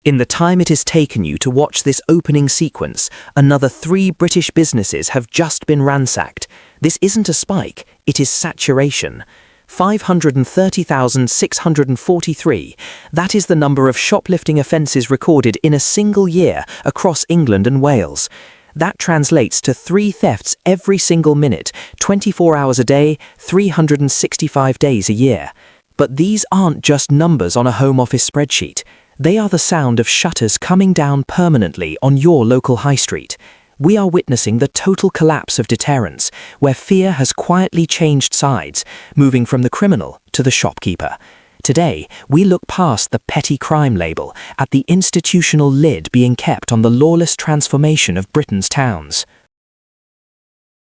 In the time it has taken you to watch this opening sequence, another 3 British businesses have just been ransacked. This isn't a spike, it is saturation. 530,643. That is the number of shoplifting offences recorded in a single year across England and Wales. That translates to 3 thefts every single minute, 24 hours a day, 365 days a year. But these aren't just numbers on a Home Office spreadsheet. They are the sound of shutters coming down permanently on your local high street. We are witnessing the total collapse of deterrence, where fear has quietly changed sides, moving from the criminal to the shopkeeper. Today, we look past the petty crime label at the institutional lid being kept on the lawless transformation of Britain's towns.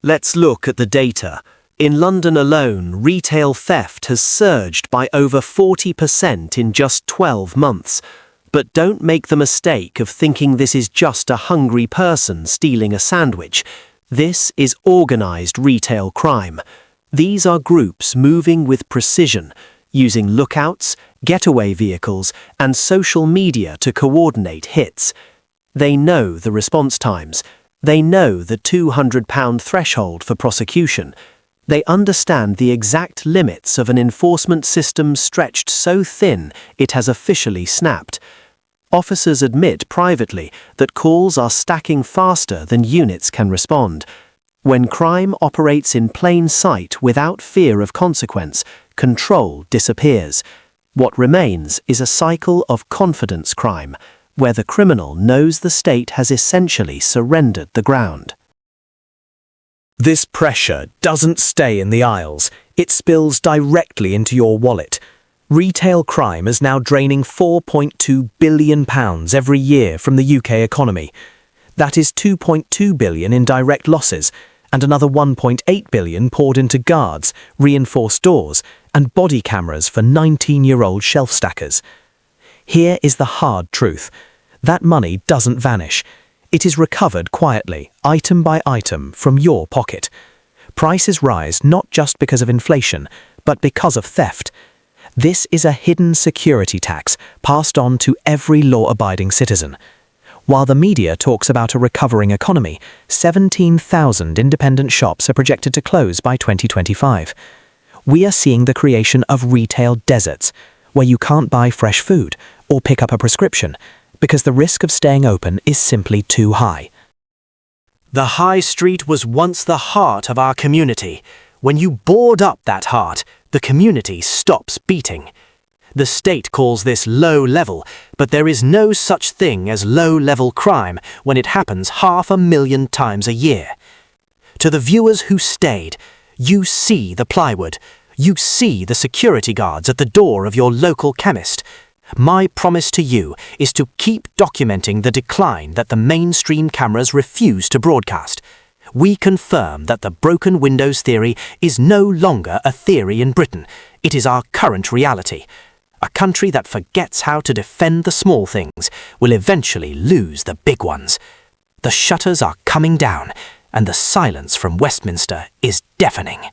Let's look at the data. In London alone, retail theft has surged by over 40% in just 12 months. But don't make the mistake of thinking this is just a hungry person stealing a sandwich. This is organised retail crime. These are groups moving with precision, using lookouts, getaway vehicles, and social media to coordinate hits. They know the response times. They know the £200 threshold for prosecution. They understand the exact limits of an enforcement system stretched so thin it has officially snapped. Officers admit privately that calls are stacking faster than units can respond. When crime operates in plain sight without fear of consequence, control disappears. What remains is a cycle of confidence crime, where the criminal knows the state has essentially surrendered the ground. This pressure doesn't stay in the aisles, it spills directly into your wallet. Retail crime is now draining £4.2 billion every year from the UK economy. That is £2.2 billion in direct losses, and another £1.8 billion poured into guards, reinforced doors, and body cameras for 19-year-old shelf stackers. Here is the hard truth. That money doesn't vanish. It is recovered quietly, item by item, from your pocket. Prices rise not just because of inflation, but because of theft. This is a hidden security tax passed on to every law-abiding citizen. While the media talks about a recovering economy, 17,000 independent shops are projected to close by 2025. We are seeing the creation of retail deserts, where you can't buy fresh food or pick up a prescription, because the risk of staying open is simply too high. The high street was once the heart of our community. When you board up that heart, the community stops beating. The state calls this low level, but there is no such thing as low-level crime when it happens 500,000 times a year. To the viewers who stayed, you see the plywood, you see the security guards at the door of your local chemist. My promise to you is to keep documenting the decline that the mainstream cameras refuse to broadcast. We confirm that the broken windows theory is no longer a theory in Britain. It is our current reality. A country that forgets how to defend the small things will eventually lose the big ones. The shutters are coming down, and the silence from Westminster is deafening.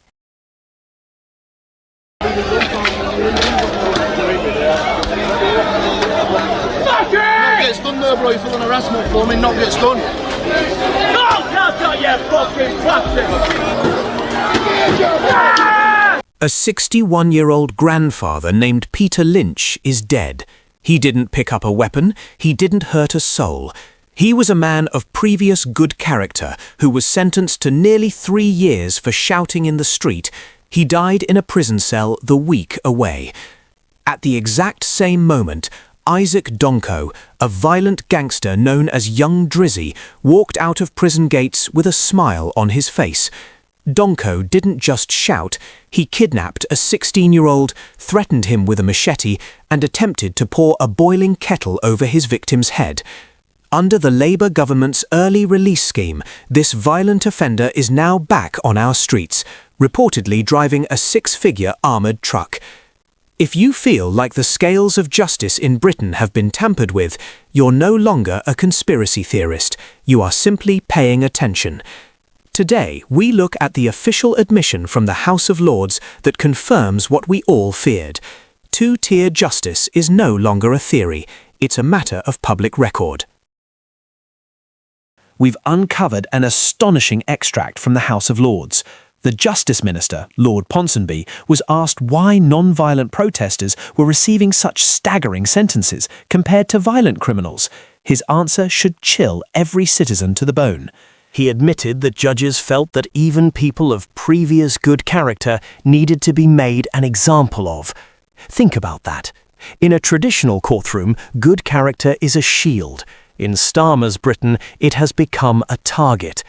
Gets done there, bro. If you want harassment for me, not gets done. No, not you fucking plastic! A 61-year-old grandfather named Peter Lynch is dead. He didn't pick up a weapon, he didn't hurt a soul. He was a man of previous good character who was sentenced to nearly 3 years for shouting in the street. He died in a prison cell the week away. At the exact same moment, Isaac Donko, a violent gangster known as Young Drizzy, walked out of prison gates with a smile on his face. Donko didn't just shout, he kidnapped a 16-year-old, threatened him with a machete, and attempted to pour a boiling kettle over his victim's head. Under the Labour government's early release scheme, this violent offender is now back on our streets, reportedly driving a 6-figure armoured truck. If you feel like the scales of justice in Britain have been tampered with, you're no longer a conspiracy theorist. You are simply paying attention. Today, we look at the official admission from the House of Lords that confirms what we all feared. Two-tier justice is no longer a theory. It's a matter of public record. We've uncovered an astonishing extract from the House of Lords. The Justice Minister, Lord Ponsonby, was asked why non-violent protesters were receiving such staggering sentences compared to violent criminals. His answer should chill every citizen to the bone. He admitted that judges felt that even people of previous good character needed to be made an example of. Think about that. In a traditional courtroom, good character is a shield. In Starmer's Britain, it has become a target.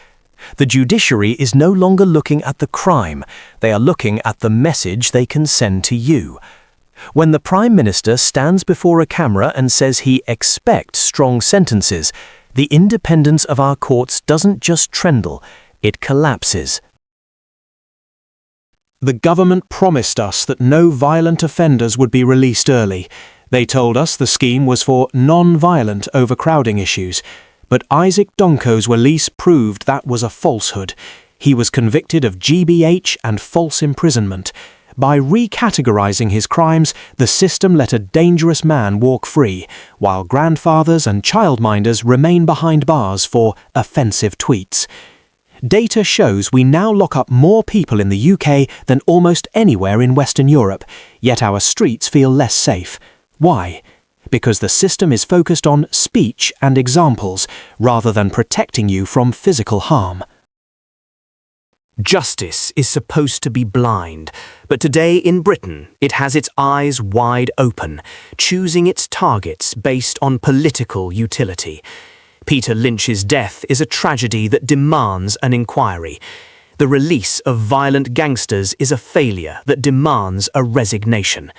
The judiciary is no longer looking at the crime. They are looking at the message they can send to you. When the Prime Minister stands before a camera and says he expects strong sentences, the independence of our courts doesn't just tremble, it collapses. The government promised us that no violent offenders would be released early. They told us the scheme was for non-violent overcrowding issues. But Isaac Donko's release proved that was a falsehood. He was convicted of GBH and false imprisonment. By recategorizing his crimes, the system let a dangerous man walk free, while grandfathers and childminders remain behind bars for offensive tweets. Data shows we now lock up more people in the UK than almost anywhere in Western Europe, yet our streets feel less safe. Why? Because the system is focused on speech and examples, rather than protecting you from physical harm. Justice is supposed to be blind, but today in Britain it has its eyes wide open, choosing its targets based on political utility. Peter Lynch's death is a tragedy that demands an inquiry. The release of violent gangsters is a failure that demands a resignation.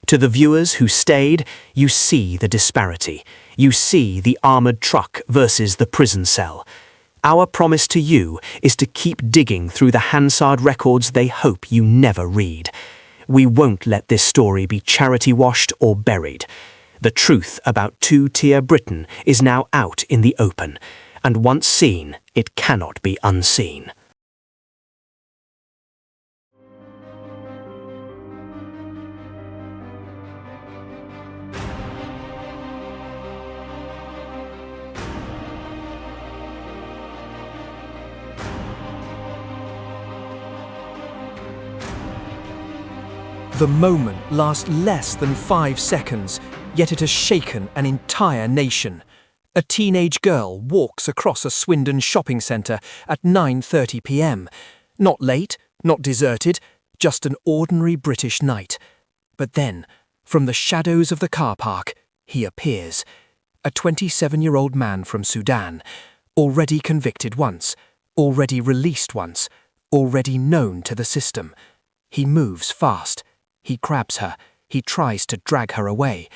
To the viewers who stayed, you see the disparity. You see the armoured truck versus the prison cell. Our promise to you is to keep digging through the Hansard records they hope you never read. We won't let this story be charity-washed or buried. The truth about two-tier Britain is now out in the open, and once seen, it cannot be unseen. The moment lasts less than 5 seconds, yet it has shaken an entire nation. A teenage girl walks across a Swindon shopping centre at 9:30 p.m. Not late, not deserted, just an ordinary British night. But then, from the shadows of the car park, he appears. A 27-year-old man from Sudan, already convicted once, already released once, already known to the system. He moves fast. He grabs her. He tries to drag her away.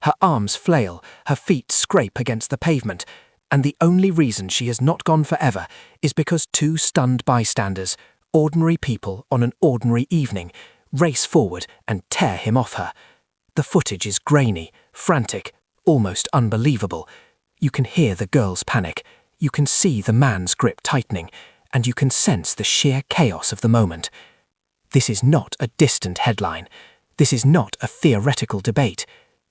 Her arms flail, her feet scrape against the pavement, and the only reason she has not gone forever is because two stunned bystanders, ordinary people on an ordinary evening, race forward and tear him off her. The footage is grainy, frantic, almost unbelievable. You can hear the girl's panic. You can see the man's grip tightening, and you can sense the sheer chaos of the moment. This is not a distant headline. This is not a theoretical debate.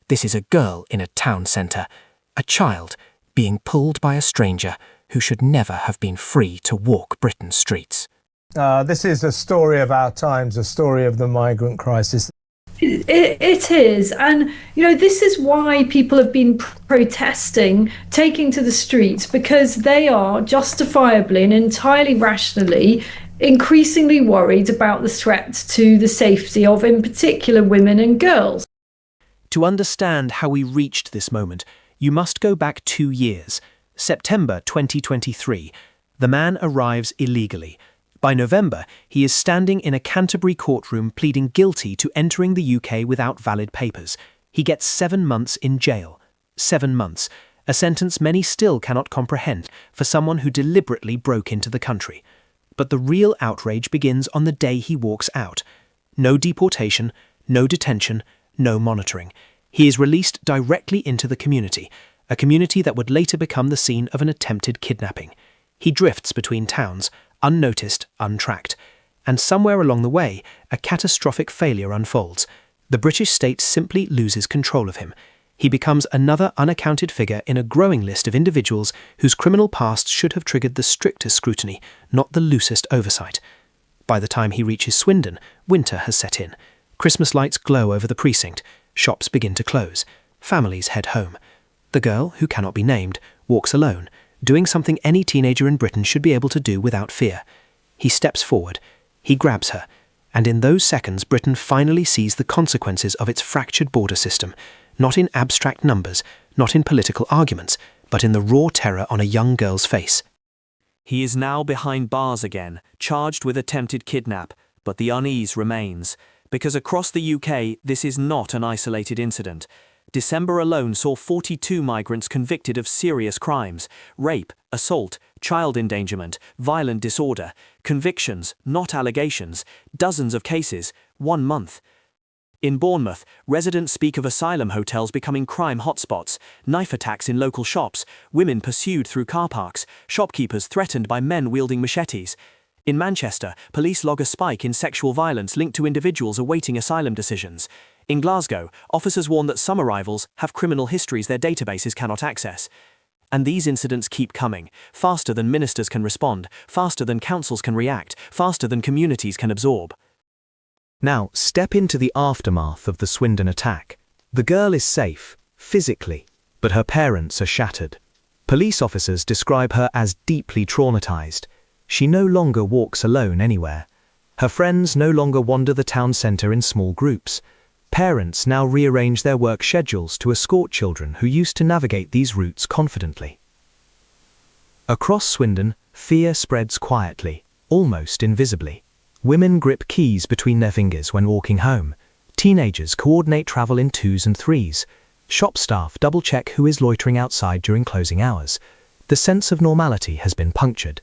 This is a girl in a town centre, a child being pulled by a stranger who should never have been free to walk Britain's streets. This is a story of our times, a story of the migrant crisis. It is, and this is why people have been protesting, taking to the streets, because they are justifiably and entirely rationally increasingly worried about the threat to the safety of, in particular, women and girls. To understand how we reached this moment, you must go back 2 years. September 2023, the man arrives illegally. By November, he is standing in a Canterbury courtroom pleading guilty to entering the UK without valid papers. He gets 7 months in jail. 7 months, a sentence many still cannot comprehend for someone who deliberately broke into the country. But the real outrage begins on the day he walks out. No deportation, no detention, no monitoring. He is released directly into the community, a community that would later become the scene of an attempted kidnapping. He drifts between towns, unnoticed, untracked. And somewhere along the way, a catastrophic failure unfolds. The British state simply loses control of him. He becomes another unaccounted figure in a growing list of individuals whose criminal pasts should have triggered the strictest scrutiny, not the loosest oversight. By the time he reaches Swindon, winter has set in. Christmas lights glow over the precinct. Shops begin to close. Families head home. The girl, who cannot be named, walks alone, doing something any teenager in Britain should be able to do without fear. He steps forward. He grabs her. And in those seconds, Britain finally sees the consequences of its fractured border system, not in abstract numbers, not in political arguments, but in the raw terror on a young girl's face. He is now behind bars again, charged with attempted kidnap, but the unease remains. Because across the UK, this is not an isolated incident. December alone saw 42 migrants convicted of serious crimes: rape, assault, child endangerment, violent disorder. Convictions, not allegations. Dozens of cases, 1 month. In Bournemouth, residents speak of asylum hotels becoming crime hotspots, knife attacks in local shops, women pursued through car parks, shopkeepers threatened by men wielding machetes. In Manchester, police log a spike in sexual violence linked to individuals awaiting asylum decisions. In Glasgow, officers warn that some arrivals have criminal histories their databases cannot access. And these incidents keep coming, faster than ministers can respond, faster than councils can react, faster than communities can absorb. Now, step into the aftermath of the Swindon attack. The girl is safe, physically, but her parents are shattered. Police officers describe her as deeply traumatized. She no longer walks alone anywhere. Her friends no longer wander the town centre in small groups. Parents now rearrange their work schedules to escort children who used to navigate these routes confidently. Across Swindon, fear spreads quietly, almost invisibly. Women grip keys between their fingers when walking home. Teenagers coordinate travel in 2s and 3s. Shop staff double-check who is loitering outside during closing hours. The sense of normality has been punctured.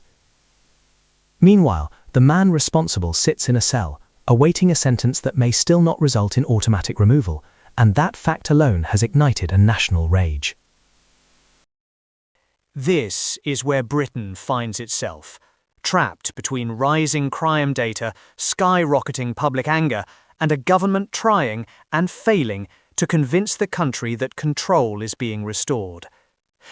Meanwhile, the man responsible sits in a cell, awaiting a sentence that may still not result in automatic removal, and that fact alone has ignited a national rage. This is where Britain finds itself, trapped between rising crime data, skyrocketing public anger, and a government trying and failing to convince the country that control is being restored.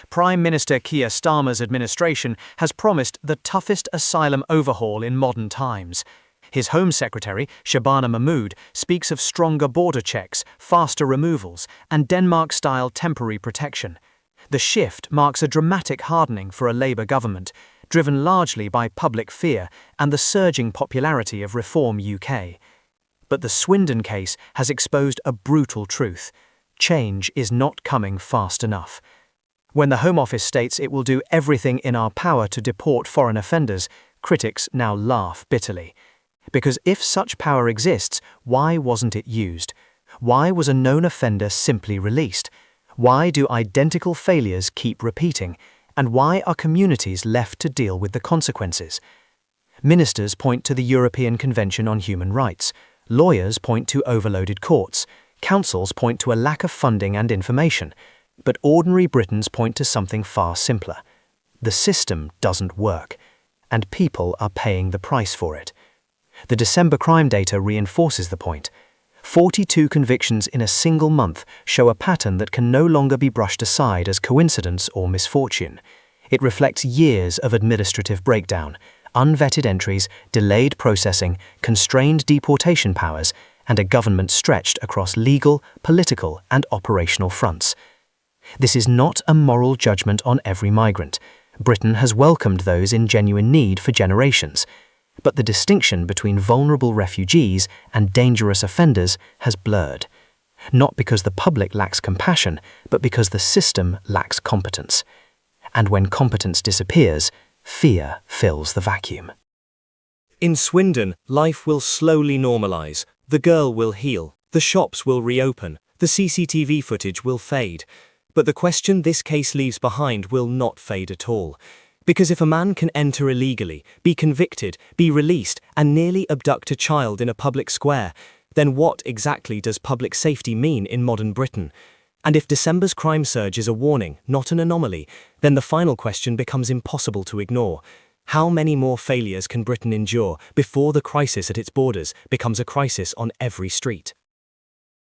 Prime Minister Keir Starmer's administration has promised the toughest asylum overhaul in modern times. His Home Secretary, Shabana Mahmood, speaks of stronger border checks, faster removals, and Denmark-style temporary protection. The shift marks a dramatic hardening for a Labour government, driven largely by public fear and the surging popularity of Reform UK. But the Swindon case has exposed a brutal truth. Change is not coming fast enough. When the Home Office states it will do everything in our power to deport foreign offenders, critics now laugh bitterly. Because if such power exists, why wasn't it used? Why was a known offender simply released? Why do identical failures keep repeating? And why are communities left to deal with the consequences? Ministers point to the European Convention on Human Rights. Lawyers point to overloaded courts. Councils point to a lack of funding and information. But ordinary Britons point to something far simpler. The system doesn't work, and people are paying the price for it. The December crime data reinforces the point. 42 convictions in a single month show a pattern that can no longer be brushed aside as coincidence or misfortune. It reflects years of administrative breakdown, unvetted entries, delayed processing, constrained deportation powers, and a government stretched across legal, political, and operational fronts. This is not a moral judgment on every migrant. Britain has welcomed those in genuine need for generations. But the distinction between vulnerable refugees and dangerous offenders has blurred. Not because the public lacks compassion, but because the system lacks competence. And when competence disappears, fear fills the vacuum. In Swindon, life will slowly normalise. The girl will heal. The shops will reopen. The CCTV footage will fade. But the question this case leaves behind will not fade at all. Because if a man can enter illegally, be convicted, be released, and nearly abduct a child in a public square, then what exactly does public safety mean in modern Britain? And if December's crime surge is a warning, not an anomaly, then the final question becomes impossible to ignore. How many more failures can Britain endure before the crisis at its borders becomes a crisis on every street?